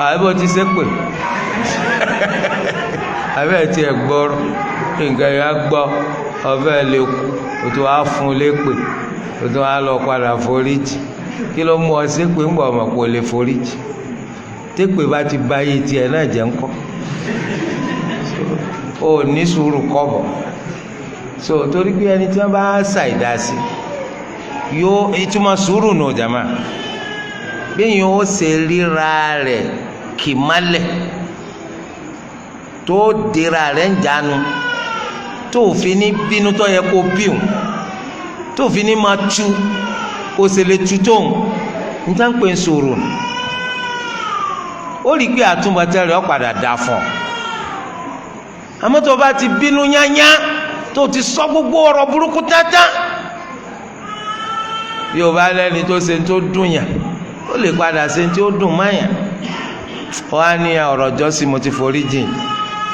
àbí ti ṣe pé àbí ti ẹ̀ gbọ́rọ̀ nǹkan yẹn gbọ́ ọ̀fẹ́ lè kú o tó wá fún lépè o tó wá lọ padà foríjì kí ló mú ọ ṣépè ń bọ̀ ọmọ kò lè foríjì tépè bá ti bá yé tiẹ̀ náà jẹ́ ńkọ́ o ní sùúrù kọ́bọ̀ so torí pé ẹni tí wọ́n bá ṣàìdá sí yóò ìtumọ̀ sùúrù nù jàmá bí yóò ṣe ríra rẹ̀ kì málẹ̀ tó dira rẹ̀ ń jánu tó fi ní bínú tó yẹ kó bíun tó fi ní máa tú kó ṣe lè tú tóun níta ń pè ń sùúrù nù ó rí i pé àtúbọ̀tán rẹ̀ ó padà dá fún ọ àmọ́ tó bá ti bínú yányá tó ti sọ gbogbo ọ̀rọ̀ burúkú tátá yóò bá lẹ́ni tó ṣe tó dùn yàn ó lè padà ṣe tí ó dùn máyà ó wá ní ọ̀rọ̀ jọ́sìn mo ti forí jìn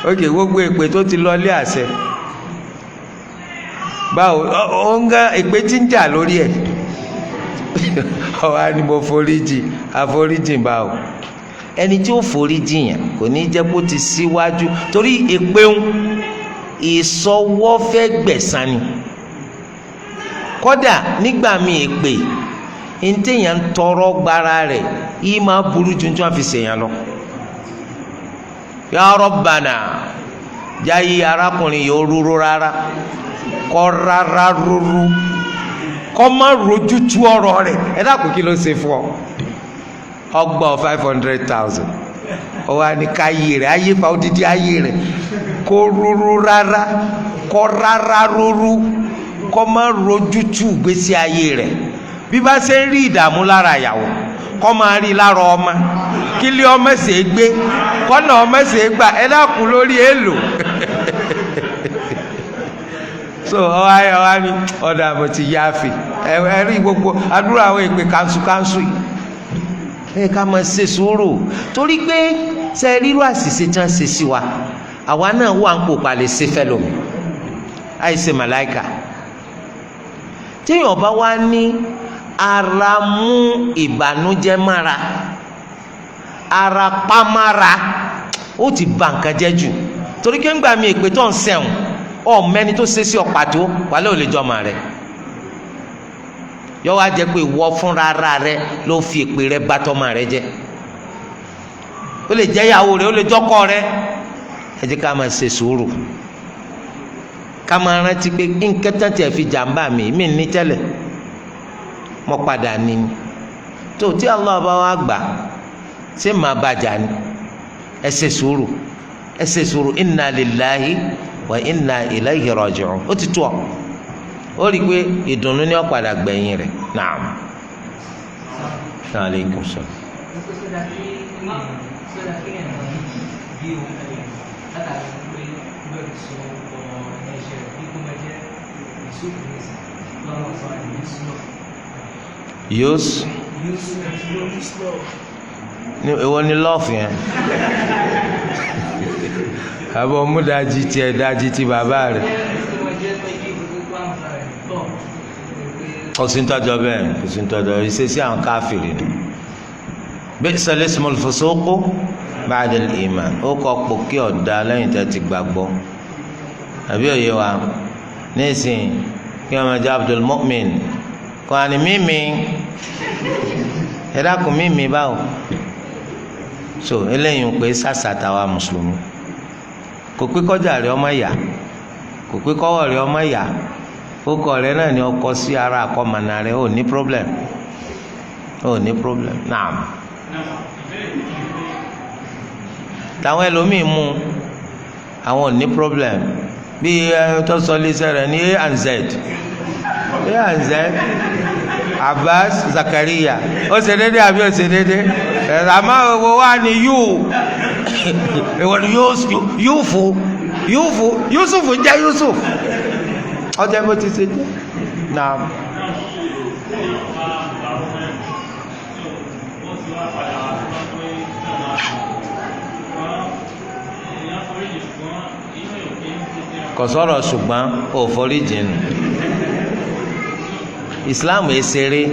ókè gbogbo èpè tó ti lọ lé àṣẹ báwo ó ń gán èpè tí ń jà lórí ẹ̀ ó wá ní mo forí jìn àforíjìn báwo ẹni tí ó forí jìyàn kò ní jẹ́ kó ti síwájú torí èpéun ìsọwọ́fẹ́ gbẹ̀san ni kódà nígbà míì èpè ntẹ̀yàn tọrọ gbára rẹ̀ yìí máa burú ju tí wọ́n fi ṣèyàn lọ. Ya Rabbana jáyé arákùnrin yóò rúru rárá kọ́ rárá rúru kọ́ má rojú tú ọ̀rọ̀ rẹ̀ ẹ dákun kí ló ṣe fún ọ ọgbà 500,000 ọwọ àníkà ayé rẹ ayé fa odidi ayé rẹ kó rúru rárá kó rárá rúru kó má rojútu gbèsè ayé rẹ bí bá ṣe ń rí ìdààmú lára ìyàwó kó máa rí lára ọmọ kí lé ọmọ ṣe é gbé kọ́nà ọmọ ṣe é gbà ẹ dákun lórí èèlò so ọwọ ni ọ̀dà mo ti yááfì ẹ rí gbogbo àdúrà àwọn èpè kanṣu yìí ẹ ká máa ṣe sùúrù torí pé ṣe rírú àṣìṣe tí wọ́n ṣe sí wa àwa náà wà ń kó palẹ̀ ṣe fẹ́ lómi àìṣe màláìkà téèyàn bá wá ní ara mú ìbànújẹ́ mára ara pa mára ó ti bà nǹkan jẹ́ jù torí pé ńgbà mi èpè tó ń sẹ̀wọ̀n ọ̀mẹ́ni tó ṣe sí ọ̀pàtó wàlẹ́ ò lè jọ màá rẹ̀ yọ wá jẹ pé ìwọ fúnra ara rẹ ló fi èpè rẹ bà tọmọ rẹ jẹ́ ó lè jẹ́ ìyàwó rẹ ó lè jọkọ rẹ ẹ jẹ́ ká máa ṣe sùúrù ká máa rántí pé nǹkan tán tiẹ̀ fi jàǹbá mi ní tẹ́lẹ̀ mo padà ní ni tó tí Allah bá wá gbà ṣé màá bàjá ni ẹ ṣe sùúrù inna lillahi wa inna ilayhi raji'un ó ti tó ọ ó rí i pé ìdùnnú ni ó padà gbẹ̀yìn rẹ̀ náà. Alaikum salaam. Yus èwo ni lọ́ọ̀fù yẹn àbọ̀ mú dájí tiẹ̀ dájí ti bàbá rẹ̀. Kòsíntọ́jọ́ bẹ́ẹ̀ kòsíntọ́jọ́ ìṣesí àwọn káfíìrì ni bi'sal ismul fusuqu ba'da al-iman ó kọ́ pòkí ọ̀dà lẹ́yìn tẹ́ ti gbàgbọ́ àbí òye wa nísìnyí kí wọ́n máa jẹ́ Abdul Mu'min kọ́ àní mímí ẹ̀dá kù mímí báwo so eléyìí ń pè sàṣà tàwa mùsùlùmí kò pé kọjá rẹ ọmọ yá kò pé kọ́wọ́ rẹ ọmọ yá okọ rẹ náà ni ọkọ sí ara àkọmọ̀nà rẹ ò ní problem naam táwọn ẹlòmíín mú àwọn ò ní problem bí tó sọ léṣe rẹ ní A&Z Abbas Zakaria ó ṣe dédé àbí ó ṣe dédé àmọ́ owó wa ni Yusuf jẹ́ Yusuf ọjọ́ bó ti ṣe jẹ́ náà. kò sọ̀rọ̀ ṣùgbọ́n ò foríjì nù Islam èsèré